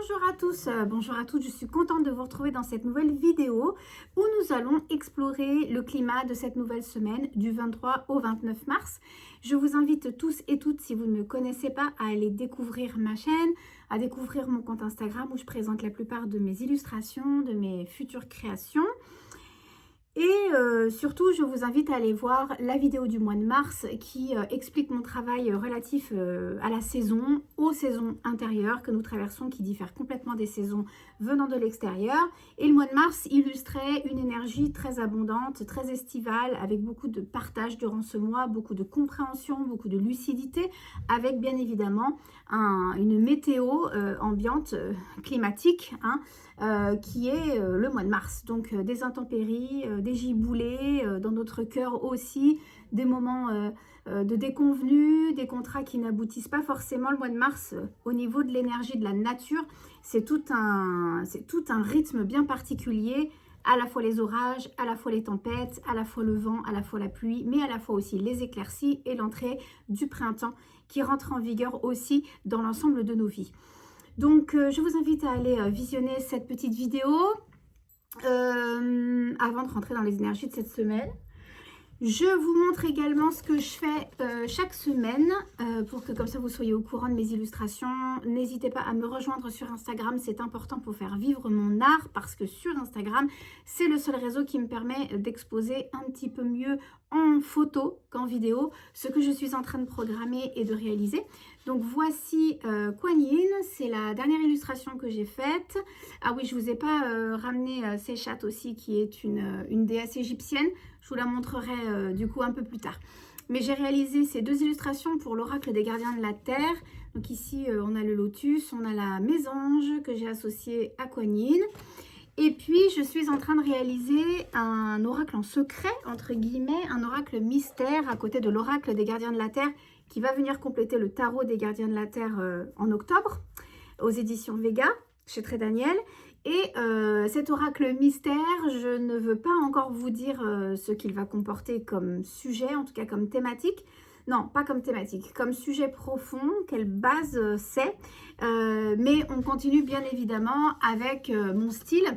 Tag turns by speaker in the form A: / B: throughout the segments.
A: Bonjour à tous, bonjour à toutes, je suis contente de vous retrouver dans cette nouvelle vidéo où nous allons explorer le climat de cette nouvelle semaine du 23 au 29 mars. Je vous invite tous et toutes, si vous ne me connaissez pas, à aller découvrir ma chaîne, à découvrir mon compte Instagram où je présente la plupart de mes illustrations, de mes futures créations. Et surtout, je vous invite à aller voir la vidéo du mois de mars qui explique mon travail relatif à la saison, aux saisons intérieures que nous traversons, qui diffèrent complètement des saisons venant de l'extérieur. Et le mois de mars illustrait une énergie très abondante, très estivale, avec beaucoup de partage durant ce mois, beaucoup de compréhension, beaucoup de lucidité, avec bien évidemment une météo ambiante, climatique, qui est le mois de mars. Donc des intempéries, des giboulées, dans notre cœur aussi, des moments de déconvenus, des contrats qui n'aboutissent pas forcément. Le mois de mars, au niveau de l'énergie de la nature, c'est tout un rythme bien particulier, à la fois les orages, à la fois les tempêtes, à la fois le vent, à la fois la pluie, mais à la fois aussi les éclaircies et l'entrée du printemps qui rentre en vigueur aussi dans l'ensemble de nos vies. Donc, je vous invite à aller visionner cette petite vidéo avant de rentrer dans les énergies de cette semaine. Je vous montre également ce que je fais chaque semaine pour que comme ça vous soyez au courant de mes illustrations. N'hésitez pas à me rejoindre sur Instagram, c'est important pour faire vivre mon art parce que sur Instagram, c'est le seul réseau qui me permet d'exposer un petit peu mieux en photo qu'en vidéo ce que je suis en train de programmer et de réaliser. Donc voici Kuan Yin, c'est la dernière illustration que j'ai faite. Ah oui, je ne vous ai pas ramené Sechat aussi qui est une déesse égyptienne. Je vous la montrerai du coup un peu plus tard. Mais j'ai réalisé ces deux illustrations pour l'oracle des gardiens de la terre. Donc ici, on a le lotus, on a la mésange que j'ai associée à Kuan Yin. Et puis, je suis en train de réaliser un oracle en secret, entre guillemets, un oracle mystère à côté de l'oracle des gardiens de la terre qui va venir compléter le tarot des gardiens de la terre en octobre aux éditions Vega chez Très Daniel. Et cet oracle mystère, je ne veux pas encore vous dire ce qu'il va comporter comme sujet, en tout cas comme thématique. Non, pas comme thématique, comme sujet profond, quelle base c'est. Mais on continue bien évidemment avec mon style.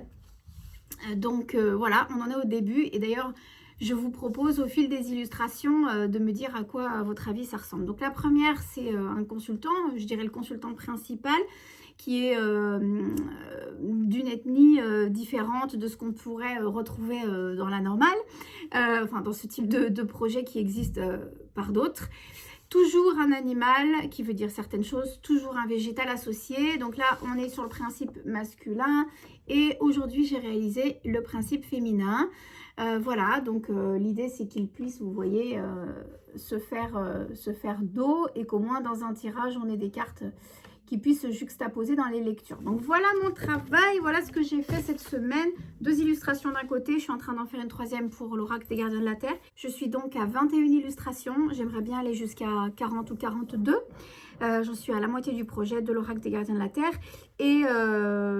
A: Donc voilà, on en est au début. Et d'ailleurs, je vous propose au fil des illustrations de me dire à quoi, à votre avis, ça ressemble. Donc la première, c'est un consultant, je dirais le consultant principal, qui est d'une ethnie différente de ce qu'on pourrait retrouver dans la normale, enfin dans ce type de projet qui existe par d'autres. Toujours un animal qui veut dire certaines choses, toujours un végétal associé. Donc là, on est sur le principe masculin et aujourd'hui, j'ai réalisé le principe féminin. Voilà, donc l'idée, c'est qu'il puisse, vous voyez, se faire dos et qu'au moins dans un tirage, on ait des cartes qui puissent se juxtaposer dans les lectures. Donc voilà mon travail, voilà ce que j'ai fait cette semaine. Deux illustrations d'un côté, je suis en train d'en faire une troisième pour l'oracle des gardiens de la terre. Je suis donc à 21 illustrations, j'aimerais bien aller jusqu'à 40 ou 42. J'en suis à la moitié du projet de l'oracle des gardiens de la terre. Et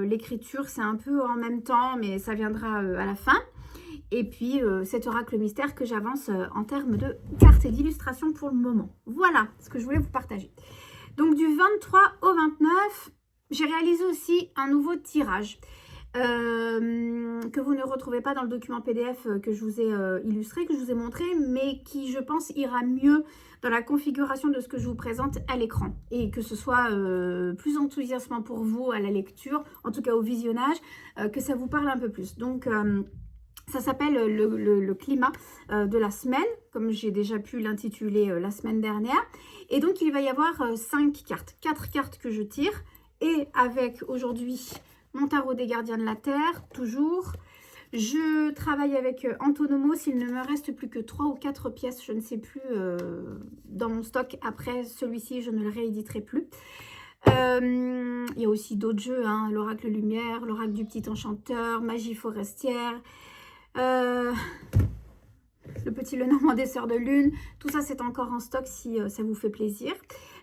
A: l'écriture, c'est un peu en même temps, mais ça viendra à la fin. Et puis cet oracle mystère que j'avance en termes de cartes et d'illustrations pour le moment. Voilà ce que je voulais vous partager. Donc du 23 au 29, j'ai réalisé aussi un nouveau tirage que vous ne retrouvez pas dans le document PDF que je vous ai illustré, que je vous ai montré, mais qui, je pense, ira mieux dans la configuration de ce que je vous présente à l'écran. Et que ce soit plus enthousiasmant pour vous à la lecture, en tout cas au visionnage, que ça vous parle un peu plus. Donc ça s'appelle le climat de la semaine, comme j'ai déjà pu l'intituler la semaine dernière. Et donc, il va y avoir 5 cartes. 4 cartes que je tire. Et avec aujourd'hui mon tarot des gardiens de la terre, toujours. Je travaille avec Antonomos. Il ne me reste plus que 3 ou 4 pièces, je ne sais plus, dans mon stock. Après celui-ci, je ne le rééditerai plus. Il y a aussi d'autres jeux, hein, l'oracle lumière, l'oracle du petit enchanteur, magie forestière. Le petit Lenormand des Sœurs de Lune, tout ça c'est encore en stock si ça vous fait plaisir.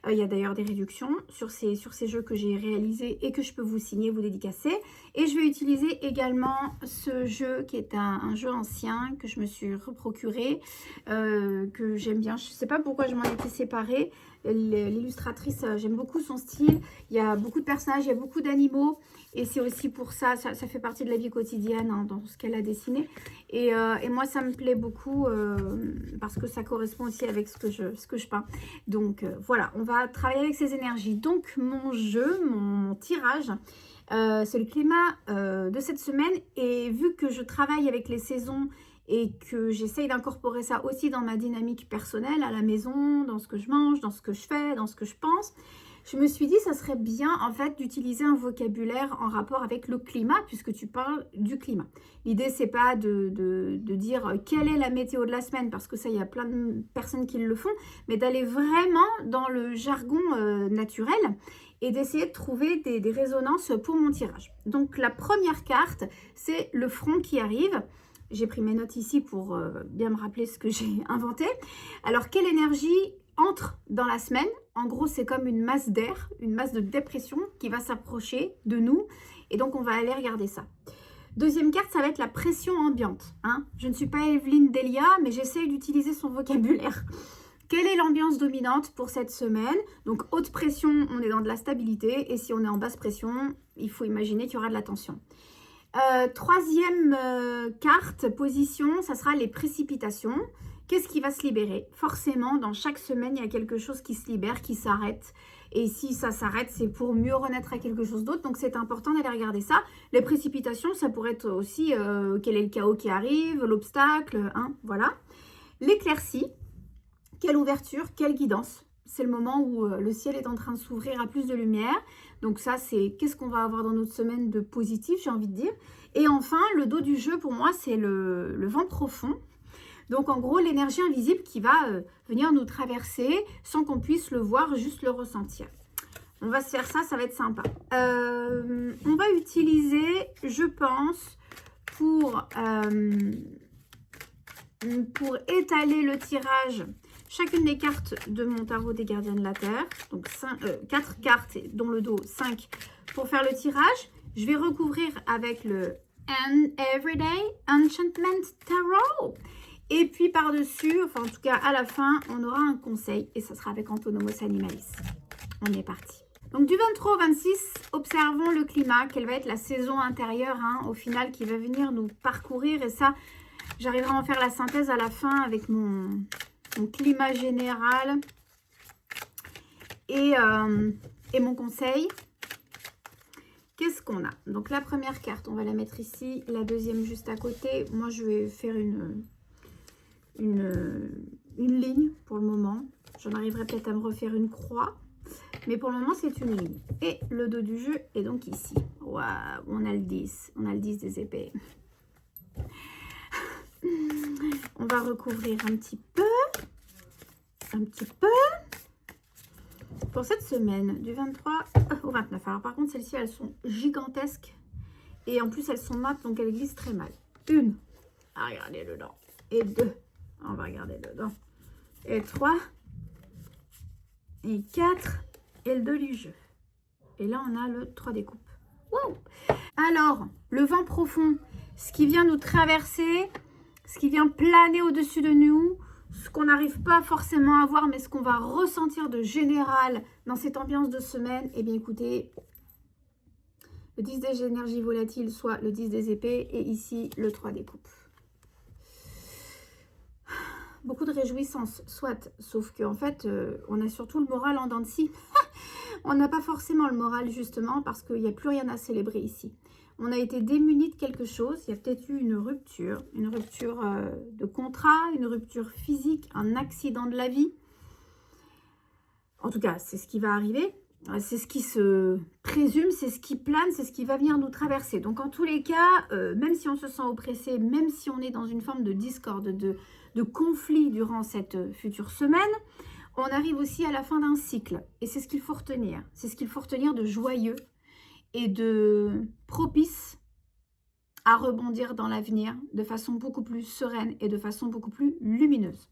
A: Il y a d'ailleurs des réductions sur ces jeux que j'ai réalisés et que je peux vous signer, vous dédicacer. Et je vais utiliser également ce jeu qui est un jeu ancien que je me suis reprocuré, que j'aime bien. Je ne sais pas pourquoi je m'en étais séparée. L'illustratrice, j'aime beaucoup son style. Il y a beaucoup de personnages, il y a beaucoup d'animaux. Et c'est aussi pour ça, ça fait partie de la vie quotidienne hein, dans ce qu'elle a dessiné. Et moi, ça me plaît beaucoup parce que ça correspond aussi avec ce que je peins. Donc voilà, on va travailler avec ces énergies. Donc mon jeu, mon tirage, c'est le climat de cette semaine. Et vu que je travaille avec les saisons et que j'essaye d'incorporer ça aussi dans ma dynamique personnelle, à la maison, dans ce que je mange, dans ce que je fais, dans ce que je pense, je me suis dit ça serait bien en fait d'utiliser un vocabulaire en rapport avec le climat puisque tu parles du climat. L'idée c'est pas de dire quelle est la météo de la semaine parce que ça il y a plein de personnes qui le font, mais d'aller vraiment dans le jargon naturel et d'essayer de trouver des résonances pour mon tirage. Donc la première carte c'est le front qui arrive. J'ai pris mes notes ici pour bien me rappeler ce que j'ai inventé. Alors, quelle énergie entre dans la semaine? En gros, c'est comme une masse d'air, une masse de dépression qui va s'approcher de nous. Et donc, on va aller regarder ça. Deuxième carte, ça va être la pression ambiante. Hein. Je ne suis pas Evelyne Delia, mais j'essaye d'utiliser son vocabulaire. Quelle est l'ambiance dominante pour cette semaine? Donc, haute pression, on est dans de la stabilité. Et si on est en basse pression, il faut imaginer qu'il y aura de la tension. Troisième carte, position, ça sera les précipitations. Qu'est-ce qui va se libérer? Forcément, dans chaque semaine, il y a quelque chose qui se libère, qui s'arrête. Et si ça s'arrête, c'est pour mieux renaître à quelque chose d'autre. Donc, c'est important d'aller regarder ça. Les précipitations, ça pourrait être aussi quel est le chaos qui arrive, l'obstacle, hein, voilà. L'éclaircie, quelle ouverture, quelle guidance. C'est le moment où le ciel est en train de s'ouvrir à plus de lumière. Donc ça, c'est qu'est-ce qu'on va avoir dans notre semaine de positif, j'ai envie de dire. Et enfin, le dos du jeu, pour moi, c'est le vent profond. Donc en gros, l'énergie invisible qui va venir nous traverser sans qu'on puisse le voir, juste le ressentir. On va se faire ça, ça va être sympa. On va utiliser, je pense, pour étaler le tirage, chacune des cartes de mon tarot des gardiens de la Terre, donc 4 cartes dont le dos 5 pour faire le tirage. Je vais recouvrir avec le Everyday Enchantment Tarot. Et puis par-dessus, enfin en tout cas à la fin, on aura un conseil et ça sera avec Antonomos Animalis. On est parti. Donc du 23 au 26, observons le climat, quelle va être la saison intérieure au final qui va venir nous parcourir. Et ça, j'arriverai à en faire la synthèse à la fin avec mon climat général et mon conseil. Qu'est-ce qu'on a? Donc la première carte, on va la mettre ici, la deuxième juste à côté. Moi, je vais faire une ligne pour le moment. J'en arriverai peut-être à me refaire une croix. Mais pour le moment, c'est une ligne. Et le dos du jeu est donc ici. Waouh, on a le 10. On a le 10 des épées. On va recouvrir un petit peu. Pour cette semaine, du 23 au 29. Alors par contre, celles-ci, elles sont gigantesques. Et en plus, elles sont mates, donc elles glissent très mal. Une. Ah, regardez dedans. Et deux. On va regarder dedans. Et 3. Et 4. Et le 2 du jeu. Et là, on a le 3 des coupes. Wow. Alors, le vent profond, ce qui vient nous traverser, ce qui vient planer au-dessus de nous, ce qu'on n'arrive pas forcément à voir, mais ce qu'on va ressentir de général dans cette ambiance de semaine, eh bien écoutez, le 10 des énergies volatiles, soit le 10 des épées, et ici, le 3 des coupes. Beaucoup de réjouissance, soit, sauf qu'en fait, on a surtout le moral en dents de scie. On n'a pas forcément le moral, justement, parce qu'il n'y a plus rien à célébrer ici. On a été démunis de quelque chose, il y a peut-être eu une rupture de contrat, une rupture physique, un accident de la vie. En tout cas, c'est ce qui va arriver, c'est ce qui se présume, c'est ce qui plane, c'est ce qui va venir nous traverser. Donc en tous les cas, même si on se sent oppressé, même si on est dans une forme de discorde, de conflit durant cette future semaine, on arrive aussi à la fin d'un cycle. Et c'est ce qu'il faut retenir. C'est ce qu'il faut retenir de joyeux et de propice à rebondir dans l'avenir de façon beaucoup plus sereine et de façon beaucoup plus lumineuse.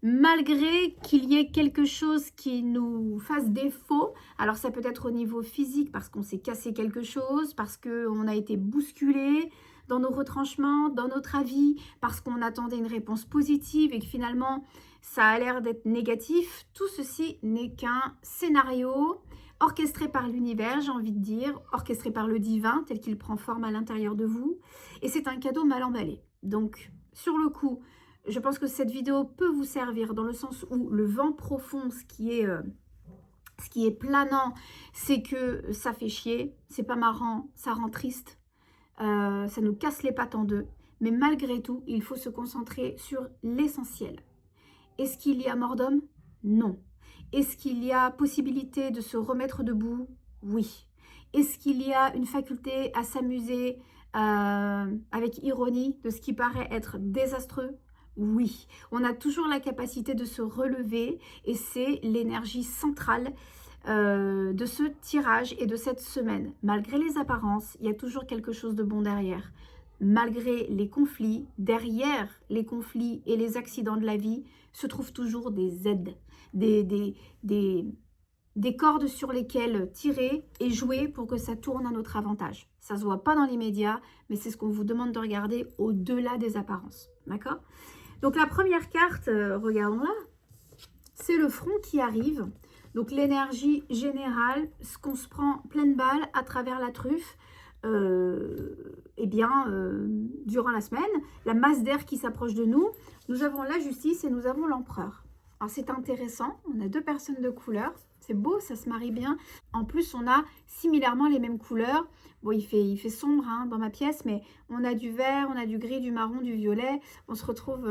A: malgré qu'il y ait quelque chose qui nous fasse défaut. Alors ça peut être au niveau physique parce qu'on s'est cassé quelque chose, parce qu'on a été bousculé dans nos retranchements, dans notre avis, parce qu'on attendait une réponse positive et que finalement ça a l'air d'être négatif. Tout ceci n'est qu'un scénario orchestré par l'univers, j'ai envie de dire, orchestré par le divin tel qu'il prend forme à l'intérieur de vous. Et c'est un cadeau mal emballé. Donc sur le coup, je pense que cette vidéo peut vous servir dans le sens où le vent profond, ce qui est planant, c'est que ça fait chier, c'est pas marrant, ça rend triste, ça nous casse les pattes en deux. Mais malgré tout, il faut se concentrer sur l'essentiel. Est-ce qu'il y a mort d'homme? Non. Est-ce qu'il y a possibilité de se remettre debout? Oui. Est-ce qu'il y a une faculté à s'amuser avec ironie de ce qui paraît être désastreux? Oui. On a toujours la capacité de se relever et c'est l'énergie centrale de ce tirage et de cette semaine. Malgré les apparences, il y a toujours quelque chose de bon derrière. Malgré les conflits, derrière les conflits et les accidents de la vie, se trouvent toujours des aides, des cordes sur lesquelles tirer et jouer pour que ça tourne à notre avantage. Ça ne se voit pas dans l'immédiat, mais c'est ce qu'on vous demande de regarder au-delà des apparences. D'accord? Donc la première carte, regardons-la, c'est le front qui arrive. Donc l'énergie générale, ce qu'on se prend pleine balle à travers la truffe, durant la semaine, la masse d'air qui s'approche de nous, nous avons la justice et nous avons l'empereur. Alors c'est intéressant, on a deux personnes de couleur, c'est beau, ça se marie bien. En plus, on a similairement les mêmes couleurs. Bon, il fait sombre hein, dans ma pièce, mais on a du vert, on a du gris, du marron, du violet. On se retrouve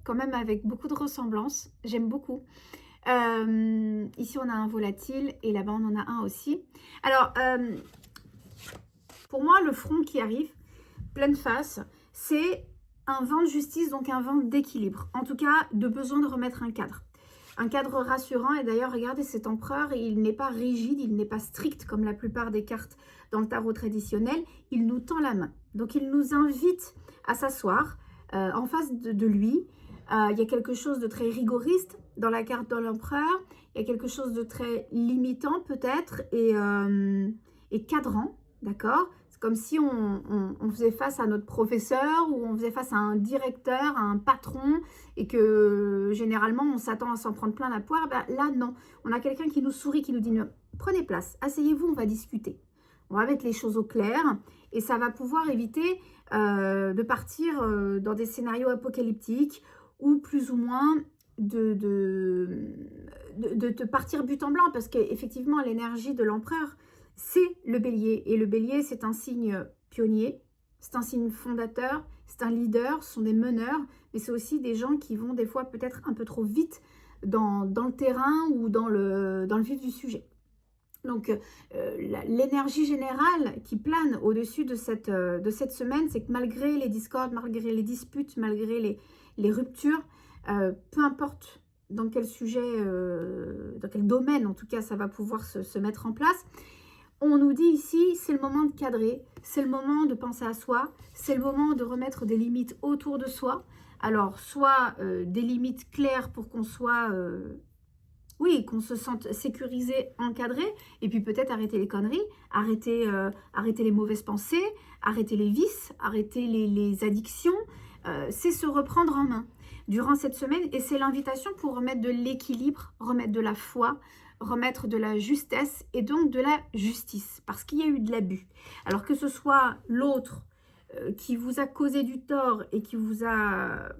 A: quand même avec beaucoup de ressemblances. J'aime beaucoup. Ici, on a un volatile et là-bas, on en a un aussi. Alors, pour moi, le front qui arrive, pleine face, c'est un vent de justice, donc un vent d'équilibre. En tout cas, de besoin de remettre un cadre. Un cadre rassurant. Et d'ailleurs, regardez cet empereur, il n'est pas rigide, il n'est pas strict comme la plupart des cartes dans le tarot traditionnel. Il nous tend la main. Donc, il nous invite à s'asseoir en face de lui. Il y a quelque chose de très rigoriste dans la carte de l'empereur. Il y a quelque chose de très limitant peut-être et cadrant. D'accord? C'est comme si on faisait face à notre professeur ou on faisait face à un directeur, à un patron et que généralement on s'attend à s'en prendre plein la poire. Ben, là, non. On a quelqu'un qui nous sourit, qui nous dit « Prenez place, asseyez-vous, on va discuter. » On va mettre les choses au clair et ça va pouvoir éviter de partir dans des scénarios apocalyptiques ou plus ou moins de partir but en blanc parce qu'effectivement l'énergie de l'empereur, c'est le bélier. Et le bélier, c'est un signe pionnier, c'est un signe fondateur, c'est un leader, ce sont des meneurs, mais c'est aussi des gens qui vont des fois peut-être un peu trop vite dans le terrain ou dans le vif du sujet. Donc, l'énergie générale qui plane au-dessus de cette semaine, c'est que malgré les discordes, malgré les disputes, malgré les ruptures, peu importe dans quel sujet, dans quel domaine, en tout cas, ça va pouvoir se mettre en place. On nous dit ici, c'est le moment de cadrer, c'est le moment de penser à soi, c'est le moment de remettre des limites autour de soi. Alors, soit des limites claires pour qu'on soit, qu'on se sente sécurisé, encadré, et puis peut-être arrêter les conneries, arrêter les mauvaises pensées, arrêter les vices, arrêter les addictions. C'est se reprendre en main durant cette semaine, et c'est l'invitation pour remettre de l'équilibre, remettre de la foi, remettre de la justesse et donc de la justice, parce qu'il y a eu de l'abus. Alors que ce soit l'autre qui vous a causé du tort et qui vous a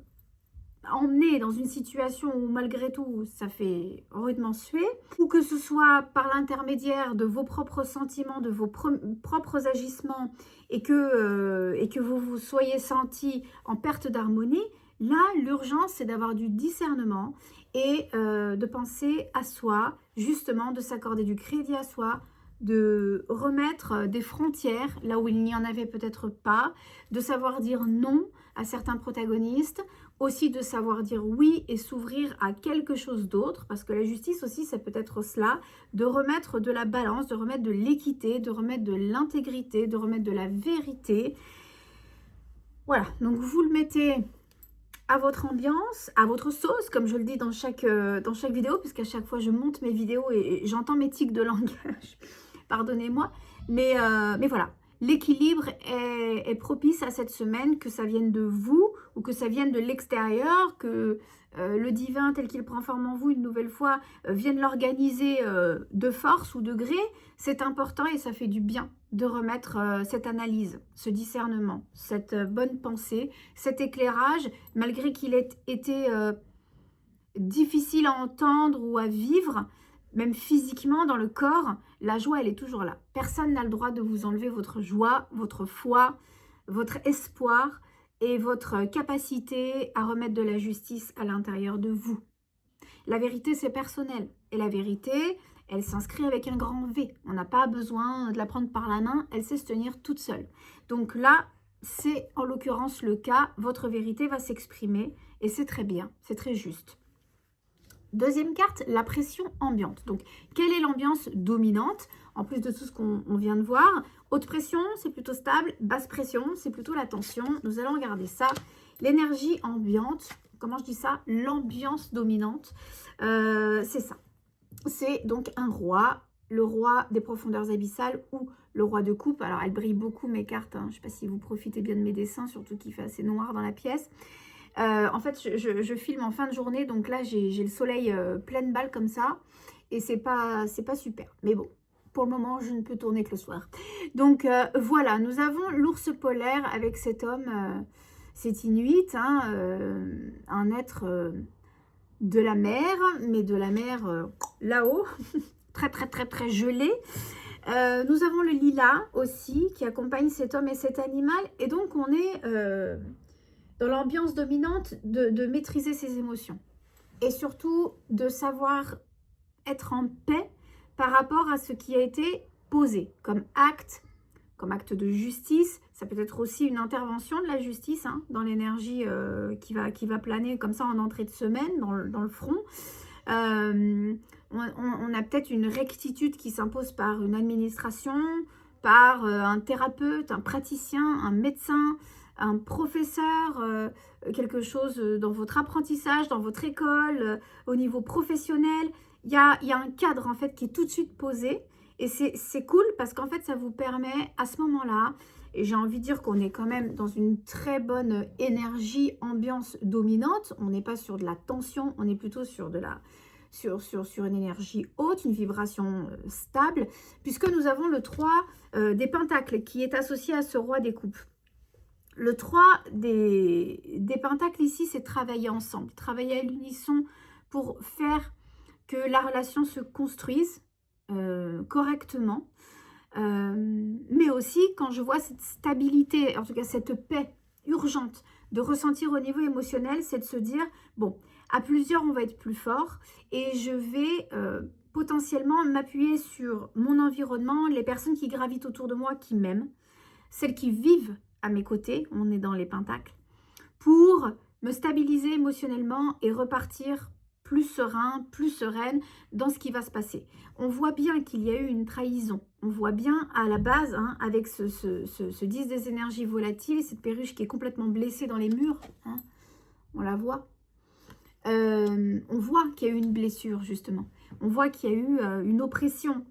A: emmené dans une situation où malgré tout ça fait rudement suer, ou que ce soit par l'intermédiaire de vos propres sentiments, de vos propres agissements et que vous vous soyez senti en perte d'harmonie, là l'urgence c'est d'avoir du discernement et de penser à soi, justement de s'accorder du crédit à soi, de remettre des frontières là où il n'y en avait peut-être pas, de savoir dire non à certains protagonistes, aussi de savoir dire oui et s'ouvrir à quelque chose d'autre, parce que la justice aussi, ça peut être cela, de remettre de la balance, de remettre de l'équité, de remettre de l'intégrité, de remettre de la vérité. Voilà, donc vous le mettez à votre ambiance, à votre sauce, comme je le dis dans chaque vidéo, puisqu'à chaque fois je monte mes vidéos et j'entends mes tics de langage, pardonnez-moi, mais voilà, l'équilibre est propice à cette semaine, que ça vienne de vous ou que ça vienne de l'extérieur, que le divin tel qu'il prend forme en vous une nouvelle fois vienne l'organiser de force ou de gré. C'est important et ça fait du bien de remettre cette analyse, ce discernement, cette bonne pensée, cet éclairage, malgré qu'il ait été difficile à entendre ou à vivre, même physiquement dans le corps, la joie, elle est toujours là. Personne n'a le droit de vous enlever votre joie, votre foi, votre espoir et votre capacité à remettre de la justice à l'intérieur de vous. La vérité, c'est personnel. Et la vérité, elle s'inscrit avec un grand V. On n'a pas besoin de la prendre par la main, elle sait se tenir toute seule. Donc là, c'est en l'occurrence le cas. Votre vérité va s'exprimer et c'est très bien, c'est très juste. Deuxième carte, la pression ambiante. Donc, quelle est l'ambiance dominante? En plus de tout ce qu'on vient de voir, haute pression, c'est plutôt stable. Basse pression, c'est plutôt la tension. Nous allons regarder ça. L'énergie ambiante, comment je dis ça? L'ambiance dominante, c'est ça. C'est donc un roi, le roi des profondeurs abyssales ou le roi de coupe. Alors, elle brille beaucoup, mes cartes. Hein. Je ne sais pas si vous profitez bien de mes dessins, surtout qu'il fait assez noir dans la pièce. En fait, je filme en fin de journée, donc là, j'ai le soleil pleine balle comme ça. Et c'est pas super. Mais bon, pour le moment, je ne peux tourner que le soir. Donc, voilà, nous avons l'ours polaire avec cet homme, c'est Inuit, hein, un être de la mer, mais de la mer là-haut, très, très, très, très gelé. Nous avons le lilas aussi, qui accompagne cet homme et cet animal. Et donc, on est dans l'ambiance dominante de maîtriser ses émotions. Et surtout, de savoir être en paix par rapport à ce qui a été posé comme acte de justice. Ça peut être aussi une intervention de la justice hein, dans l'énergie qui va planer comme ça en entrée de semaine dans le front. On a peut-être une rectitude qui s'impose par une administration, par un thérapeute, un praticien, un médecin, un professeur, quelque chose dans votre apprentissage, dans votre école, au niveau professionnel. Il y a un cadre en fait qui est tout de suite posé et c'est cool parce qu'en fait ça vous permet à ce moment-là, et j'ai envie de dire qu'on est quand même dans une très bonne énergie, ambiance dominante. On n'est pas sur de la tension, on est plutôt sur de la sur une énergie haute, une vibration stable, puisque nous avons le 3 des pentacles qui est associé à ce roi des coupes. Le 3 des pentacles ici, c'est travailler ensemble, travailler à l'unisson pour faire que la relation se construise correctement. Mais aussi, quand je vois cette stabilité, en tout cas cette paix urgente de ressentir au niveau émotionnel, c'est de se dire, bon, à plusieurs, on va être plus fort et je vais potentiellement m'appuyer sur mon environnement, les personnes qui gravitent autour de moi, qui m'aiment, celles qui vivent à mes côtés, on est dans les pentacles, pour me stabiliser émotionnellement et repartir plus serein, plus sereine dans ce qui va se passer. On voit bien qu'il y a eu une trahison. On voit bien à la base, hein, avec ce 10 des énergies volatiles, cette perruche qui est complètement blessée dans les murs, hein, on la voit. On voit qu'il y a eu une blessure, justement. On voit qu'il y a eu une oppression,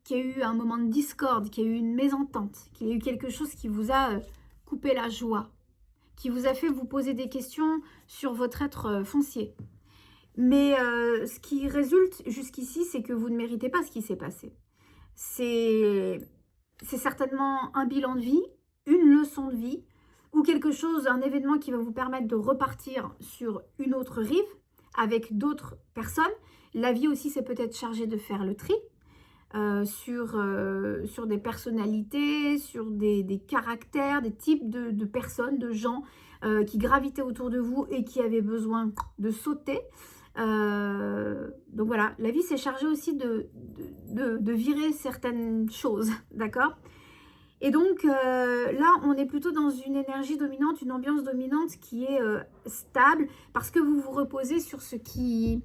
A: qu'il y a eu un moment de discorde, qu'il y a eu une mésentente, qu'il y a eu quelque chose qui vous a coupé la joie, qui vous a fait vous poser des questions sur votre être foncier. Mais ce qui résulte jusqu'ici, c'est que vous ne méritez pas ce qui s'est passé. C'est certainement un bilan de vie, une leçon de vie, ou quelque chose, un événement qui va vous permettre de repartir sur une autre rive, avec d'autres personnes. La vie aussi, c'est peut-être chargé de faire le tri sur des personnalités, sur des caractères, des types de personnes, de gens qui gravitaient autour de vous et qui avaient besoin de sauter. Donc voilà, la vie s'est chargée aussi de virer certaines choses, d'accord? Et donc là, on est plutôt dans une énergie dominante, une ambiance dominante qui est stable parce que vous vous reposez sur ce qui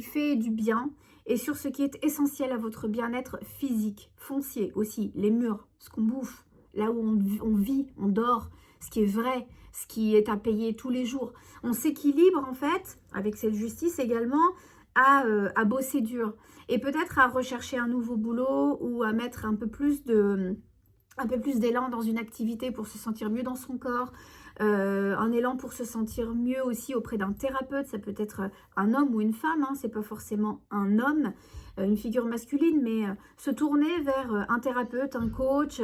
A: fait du bien et sur ce qui est essentiel à votre bien-être physique, foncier aussi, les murs, ce qu'on bouffe, là où on vit, on dort. ce qui est vrai, ce qui est à payer tous les jours. On s'équilibre en fait, avec cette justice également, à bosser dur. Et peut-être à rechercher un nouveau boulot ou à mettre un peu plus d'élan dans une activité pour se sentir mieux dans son corps, un élan pour se sentir mieux aussi auprès d'un thérapeute. Ça peut être un homme ou une femme, hein, c'est pas forcément un homme, une figure masculine, mais se tourner vers un thérapeute, un coach,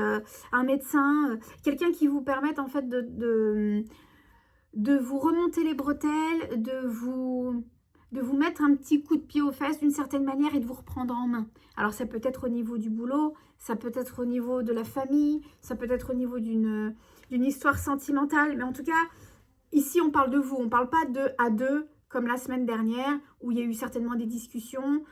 A: un médecin, quelqu'un qui vous permette en fait de vous remonter les bretelles, de vous mettre un petit coup de pied aux fesses d'une certaine manière et de vous reprendre en main. Alors ça peut être au niveau du boulot, ça peut être au niveau de la famille, ça peut être au niveau d'une histoire sentimentale, mais en tout cas, ici on parle de vous, on ne parle pas de à deux comme la semaine dernière où il y a eu certainement des discussions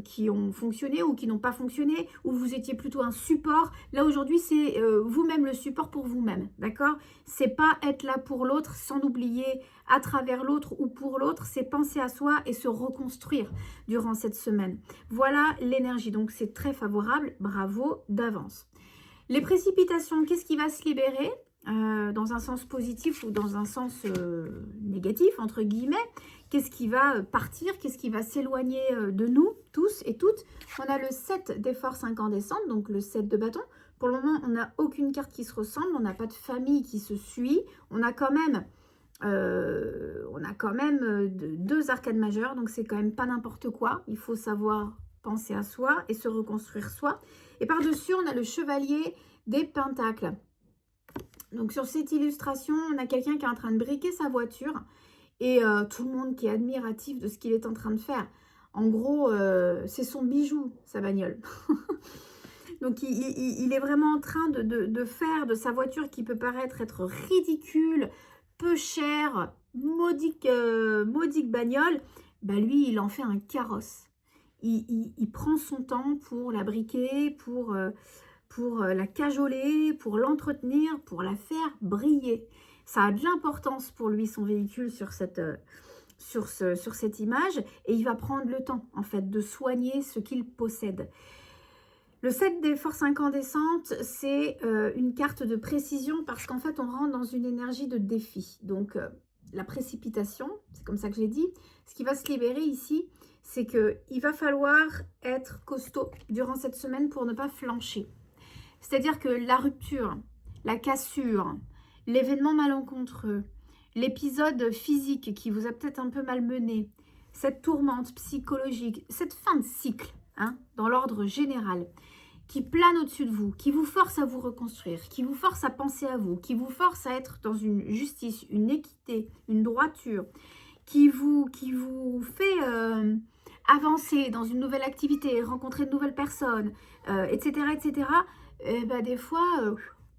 A: qui ont fonctionné ou qui n'ont pas fonctionné, où vous étiez plutôt un support. Là aujourd'hui c'est vous-même le support pour vous-même, d'accord? C'est pas être là pour l'autre sans oublier à travers l'autre ou pour l'autre, c'est penser à soi et se reconstruire durant cette semaine. Voilà l'énergie, donc c'est très favorable, bravo d'avance. Les précipitations, qu'est-ce qui va se libérer dans un sens positif ou dans un sens négatif, entre guillemets? Qu'est-ce qui va partir? Qu'est-ce qui va s'éloigner de nous, tous et toutes? On a le 7 des forces incandescentes, donc le 7 de bâton. Pour le moment, on n'a aucune carte qui se ressemble, on n'a pas de famille qui se suit. On a quand même, deux arcades majeures, donc c'est quand même pas n'importe quoi. Il faut savoir penser à soi et se reconstruire soi. Et par-dessus, on a le chevalier des pentacles. Donc sur cette illustration, on a quelqu'un qui est en train de briquer sa voiture et tout le monde qui est admiratif de ce qu'il est en train de faire. En gros, c'est son bijou, sa bagnole. Donc il est vraiment en train de faire de sa voiture qui peut paraître être ridicule, peu chère, modique bagnole, bah lui, il en fait un carrosse. Il prend son temps pour la briquer, pour la cajoler, pour l'entretenir, pour la faire briller. Ça a de l'importance pour lui, son véhicule, sur cette image. Et il va prendre le temps, en fait, de soigner ce qu'il possède. Le 7 des forces incandescentes, c'est une carte de précision parce qu'en fait, on rentre dans une énergie de défi. Donc, la précipitation, c'est comme ça que j'ai dit, ce qui va se libérer ici, c'est qu'il va falloir être costaud durant cette semaine pour ne pas flancher. C'est-à-dire que la rupture, la cassure, l'événement malencontreux, l'épisode physique qui vous a peut-être un peu malmené, cette tourmente psychologique, cette fin de cycle, hein, dans l'ordre général, qui plane au-dessus de vous, qui vous force à vous reconstruire, qui vous force à penser à vous, qui vous force à être dans une justice, une équité, une droiture, qui vous fait avancer dans une nouvelle activité, rencontrer de nouvelles personnes, etc., etc., et ben des fois,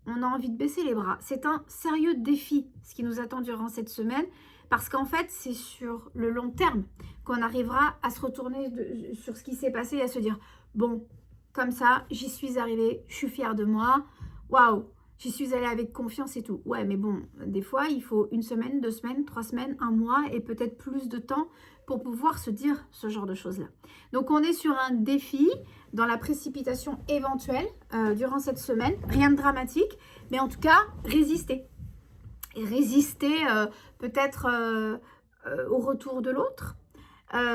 A: on a envie de baisser les bras. C'est un sérieux défi, ce qui nous attend durant cette semaine, parce qu'en fait, c'est sur le long terme qu'on arrivera à se retourner sur ce qui s'est passé et à se dire, bon, comme ça, j'y suis arrivée, je suis fière de moi, waouh, j'y suis allée avec confiance et tout. Ouais, mais bon, des fois, il faut 1 semaine, 2 semaines, 3 semaines, 1 mois et peut-être plus de temps pour pouvoir se dire ce genre de choses-là. Donc, on est sur un défi dans la précipitation éventuelle durant cette semaine. Rien de dramatique, mais en tout cas, résister. Et résister peut-être au retour de l'autre, à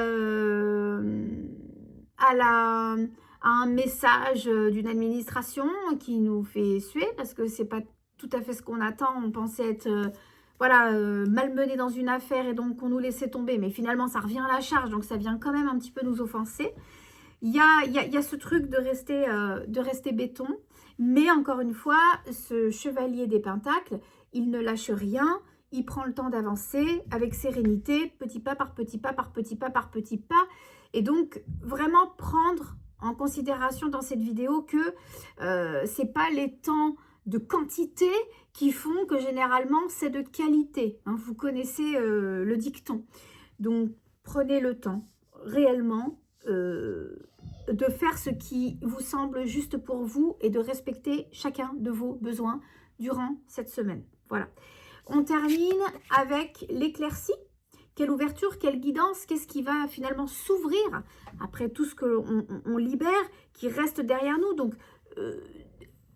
A: un message d'une administration qui nous fait suer, parce que c'est pas tout à fait ce qu'on attend. On pensait être malmené dans une affaire et donc on nous laissait tomber, mais finalement ça revient à la charge, donc ça vient quand même un petit peu nous offenser. Il y a ce truc de rester béton, mais encore une fois, ce chevalier des pentacles, il ne lâche rien, il prend le temps d'avancer avec sérénité, petit pas par petit pas, par petit pas, par petit pas, et donc vraiment prendre en considération dans cette vidéo que c'est pas les temps de quantité qui font que généralement c'est de qualité, hein. Vous connaissez le dicton, donc prenez le temps réellement de faire ce qui vous semble juste pour vous et de respecter chacun de vos besoins durant cette semaine. Voilà. On termine avec l'éclaircie. Quelle ouverture, quelle guidance, qu'est-ce qui va finalement s'ouvrir après tout ce qu'on libère, qui reste derrière nous. Donc,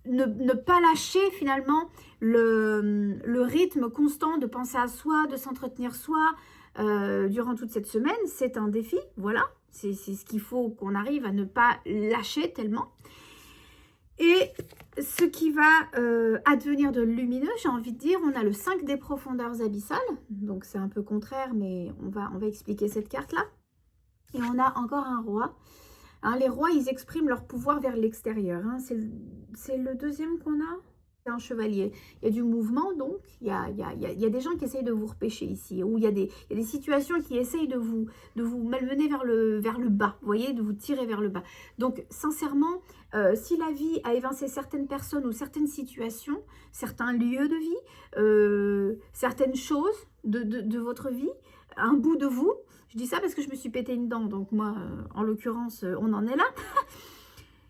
A: ne ne pas lâcher finalement le rythme constant de penser à soi, de s'entretenir soi durant toute cette semaine. C'est un défi, voilà. C'est ce qu'il faut qu'on arrive à ne pas lâcher tellement. Et ce qui va advenir de lumineux, j'ai envie de dire, on a le 5 des profondeurs abyssales. Donc c'est un peu contraire, mais on va expliquer cette carte-là. Et on a encore un roi. Hein, les rois, ils expriment leur pouvoir vers l'extérieur. Hein. C'est le deuxième qu'on a. C'est un chevalier. Il y a du mouvement, donc. Il y a des gens qui essayent de vous repêcher ici. Ou il y a des situations qui essayent de vous malmener vers le bas. Vous voyez, de vous tirer vers le bas. Donc, sincèrement, si la vie a évincé certaines personnes ou certaines situations, certains lieux de vie, certaines choses de votre vie, un bout de vous, je dis ça parce que je me suis pété une dent, donc moi, en l'occurrence, on en est là.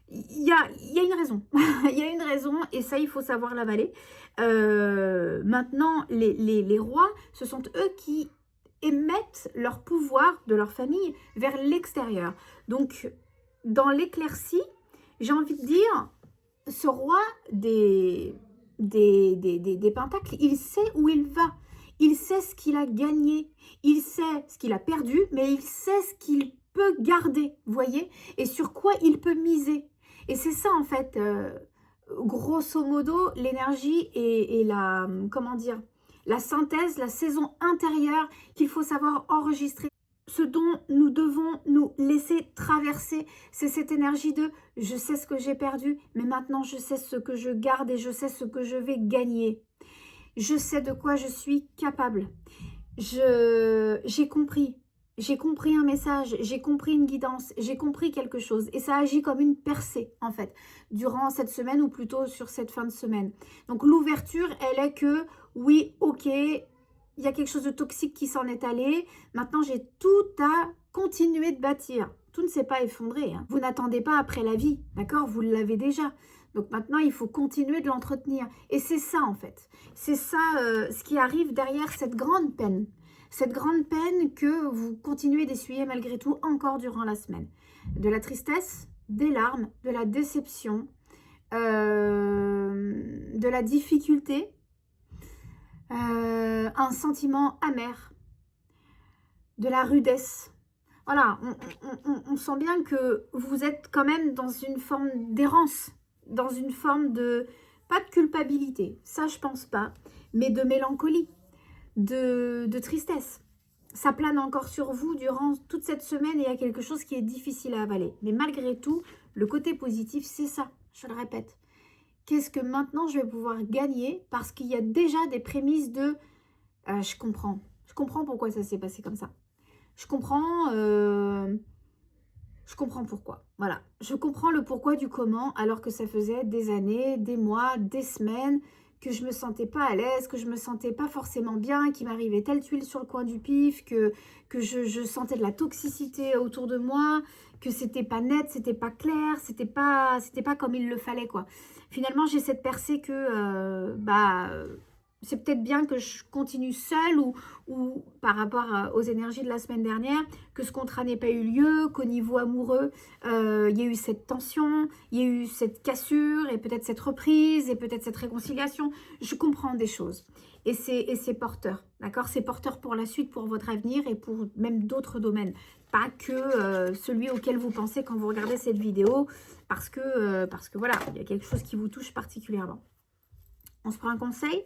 A: Il y a une raison. Il y a une raison, et ça, il faut savoir l'avaler. Maintenant, les rois, ce sont eux qui émettent leur pouvoir de leur famille vers l'extérieur. Donc, dans l'éclaircie, j'ai envie de dire, ce roi des pentacles, il sait où il va. Il sait ce qu'il a gagné, il sait ce qu'il a perdu, mais il sait ce qu'il peut garder, vous voyez, et sur quoi il peut miser. Et c'est ça, en fait, grosso modo, l'énergie et la, comment dire, la synthèse, la saison intérieure qu'il faut savoir enregistrer. Ce dont nous devons nous laisser traverser, c'est cette énergie de « je sais ce que j'ai perdu, mais maintenant je sais ce que je garde et je sais ce que je vais gagner ». Je sais de quoi je suis capable. J'ai compris un message, j'ai compris une guidance, j'ai compris quelque chose. Et ça agit comme une percée, en fait, durant cette semaine ou plutôt sur cette fin de semaine. Donc l'ouverture, elle est que, oui, ok, il y a quelque chose de toxique qui s'en est allé. Maintenant, j'ai tout à continuer de bâtir. Tout ne s'est pas effondré. Hein. Vous n'attendez pas après la vie, d'accord? Vous l'avez déjà. Donc maintenant, il faut continuer de l'entretenir. Et c'est ça, en fait. C'est ça ce qui arrive derrière cette grande peine. Cette grande peine que vous continuez d'essuyer malgré tout encore durant la semaine. De la tristesse, des larmes, de la déception, de la difficulté, un sentiment amer, de la rudesse. Voilà, on sent bien que vous êtes quand même dans une forme d'errance, dans une forme de, pas de culpabilité, ça je pense pas, mais de mélancolie, de tristesse. Ça plane encore sur vous durant toute cette semaine et il y a quelque chose qui est difficile à avaler. Mais malgré tout, le côté positif, c'est ça, je le répète. Qu'est-ce que maintenant je vais pouvoir gagner parce qu'il y a déjà des prémices de je comprends pourquoi ça s'est passé comme ça. Je comprends pourquoi. Voilà, je comprends le pourquoi du comment alors que ça faisait des années, des mois, des semaines que je me sentais pas à l'aise, que je me sentais pas forcément bien, qu'il m'arrivait telle tuile sur le coin du pif, que je sentais de la toxicité autour de moi, que c'était pas net, c'était pas clair, c'était pas comme il le fallait quoi. Finalement, j'ai cette percée que c'est peut-être bien que je continue seule ou par rapport aux énergies de la semaine dernière, que ce contrat n'ait pas eu lieu, qu'au niveau amoureux, il y a eu cette tension, il y a eu cette cassure et peut-être cette reprise et peut-être cette réconciliation. Je comprends des choses et c'est porteur, d'accord? C'est porteur pour la suite, pour votre avenir et pour même d'autres domaines. Pas que celui auquel vous pensez quand vous regardez cette vidéo parce que voilà, il y a quelque chose qui vous touche particulièrement. On se prend un conseil.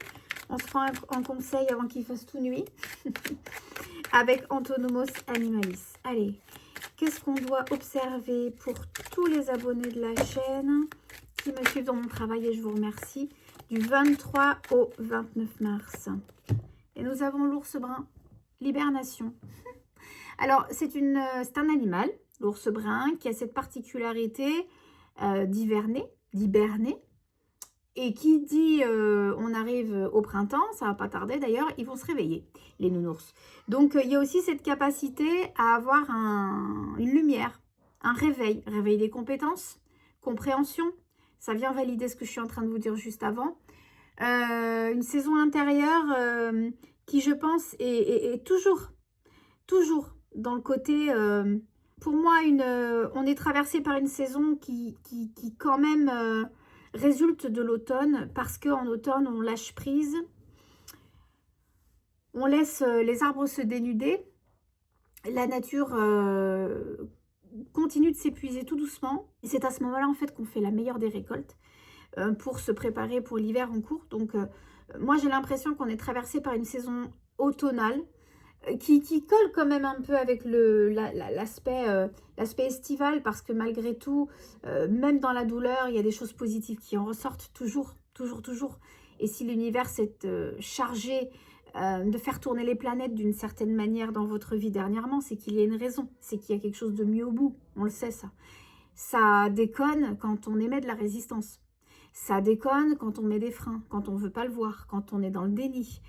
A: On se prend un conseil avant qu'il fasse tout nuit. Avec Antonomos Animalis. Allez, qu'est-ce qu'on doit observer pour tous les abonnés de la chaîne qui me suivent dans mon travail et je vous remercie. Du 23 au 29 mars. Et nous avons l'ours brun. L'hibernation. Alors, c'est un animal, l'ours brun, qui a cette particularité d'hiberner. Et qui dit on arrive au printemps, ça va pas tarder d'ailleurs, ils vont se réveiller, les nounours. Donc il y a aussi cette capacité à avoir une lumière, un réveil des compétences, compréhension. Ça vient valider ce que je suis en train de vous dire juste avant. Une saison intérieure qui, je pense, est toujours dans le côté... pour moi, on est traversé par une saison qui quand même... résulte de l'automne parce qu'en automne, on lâche prise, on laisse les arbres se dénuder, la nature continue de s'épuiser tout doucement. Et c'est à ce moment-là, en fait, qu'on fait la meilleure des récoltes pour se préparer pour l'hiver en cours. Donc, moi, j'ai l'impression qu'on est traversé par une saison automnale qui colle quand même un peu avec l'aspect estival, parce que malgré tout, même dans la douleur, il y a des choses positives qui en ressortent toujours, toujours, toujours. Et si l'univers s'est chargé de faire tourner les planètes d'une certaine manière dans votre vie dernièrement, c'est qu'il y a une raison, c'est qu'il y a quelque chose de mieux au bout, on le sait ça. Ça déconne quand on émet de la résistance. Ça déconne quand on met des freins, quand on ne veut pas le voir, quand on est dans le déni.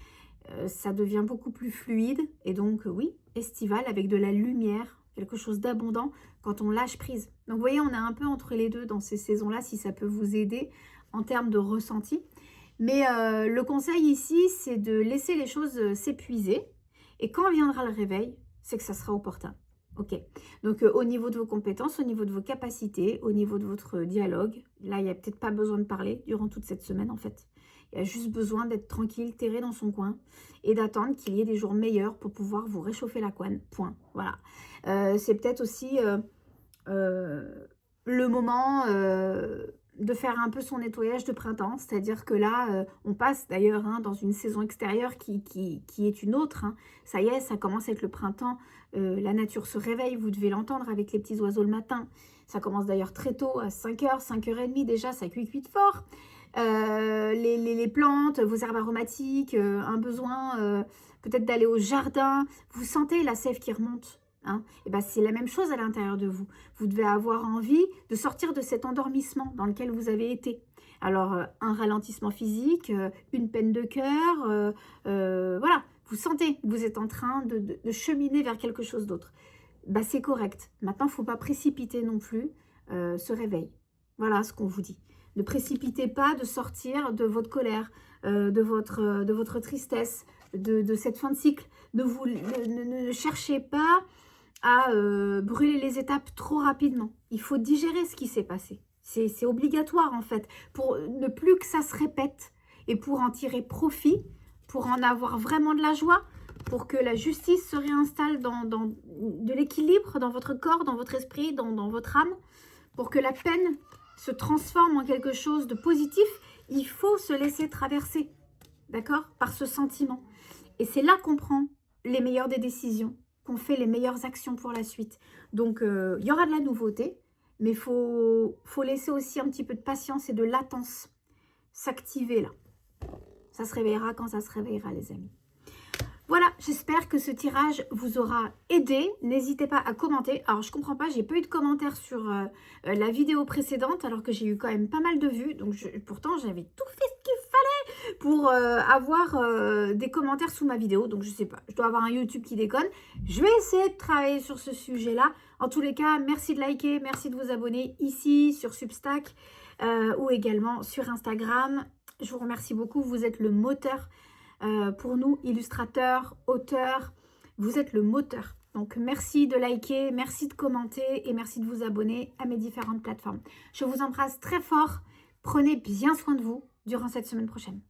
A: Ça devient beaucoup plus fluide et donc oui, estival avec de la lumière, quelque chose d'abondant quand on lâche prise. Donc vous voyez, on est un peu entre les deux dans ces saisons-là, si ça peut vous aider en termes de ressenti. Mais le conseil ici, c'est de laisser les choses s'épuiser et quand viendra le réveil, c'est que ça sera opportun. Ok, donc au niveau de vos compétences, au niveau de vos capacités, au niveau de votre dialogue, là, il n'y a peut-être pas besoin de parler durant toute cette semaine en fait. Il y a juste besoin d'être tranquille, terré dans son coin et d'attendre qu'il y ait des jours meilleurs pour pouvoir vous réchauffer la couenne. Point. Voilà. C'est peut-être aussi le moment de faire un peu son nettoyage de printemps. C'est-à-dire que là, on passe d'ailleurs dans une saison extérieure qui est une autre. Ça y est, ça commence avec le printemps. La nature se réveille, vous devez l'entendre avec les petits oiseaux le matin. Ça commence d'ailleurs très tôt, à 5h, 5h30 déjà, ça cuit fort. Les plantes, vos herbes aromatiques, un besoin peut-être d'aller au jardin, vous sentez la sève qui remonte, et ben c'est la même chose à l'intérieur de vous. Vous devez avoir envie de sortir de cet endormissement dans lequel vous avez été. Alors un ralentissement physique, une peine de cœur, voilà, vous sentez, vous êtes en train de cheminer vers quelque chose d'autre. Ben, c'est correct. Maintenant, il ne faut pas précipiter non plus ce réveil. Voilà ce qu'on vous dit. Ne précipitez pas de sortir de votre colère, de votre tristesse, de cette fin de cycle. Ne cherchez pas à brûler les étapes trop rapidement. Il faut digérer ce qui s'est passé. C'est obligatoire en fait, pour ne plus que ça se répète et pour en tirer profit, pour en avoir vraiment de la joie, pour que la justice se réinstalle dans de l'équilibre dans votre corps, dans votre esprit, dans votre âme, pour que la peine se transforme en quelque chose de positif, il faut se laisser traverser, d'accord, par ce sentiment. Et c'est là qu'on prend les meilleures des décisions, qu'on fait les meilleures actions pour la suite. Donc, il y aura de la nouveauté, mais il faut laisser aussi un petit peu de patience et de latence s'activer là. Ça se réveillera quand ça se réveillera, les amis. Voilà, j'espère que ce tirage vous aura aidé. N'hésitez pas à commenter. Alors, je ne comprends pas, j'ai pas eu de commentaires sur la vidéo précédente, alors que j'ai eu quand même pas mal de vues. Donc, pourtant, j'avais tout fait ce qu'il fallait pour avoir des commentaires sous ma vidéo. Donc, je sais pas, je dois avoir un YouTube qui déconne. Je vais essayer de travailler sur ce sujet-là. En tous les cas, merci de liker, merci de vous abonner ici, sur Substack ou également sur Instagram. Je vous remercie beaucoup, vous êtes le moteur. Pour nous, illustrateurs, auteurs, vous êtes le moteur. Donc, merci de liker, merci de commenter et merci de vous abonner à mes différentes plateformes. Je vous embrasse très fort. Prenez bien soin de vous durant cette semaine prochaine.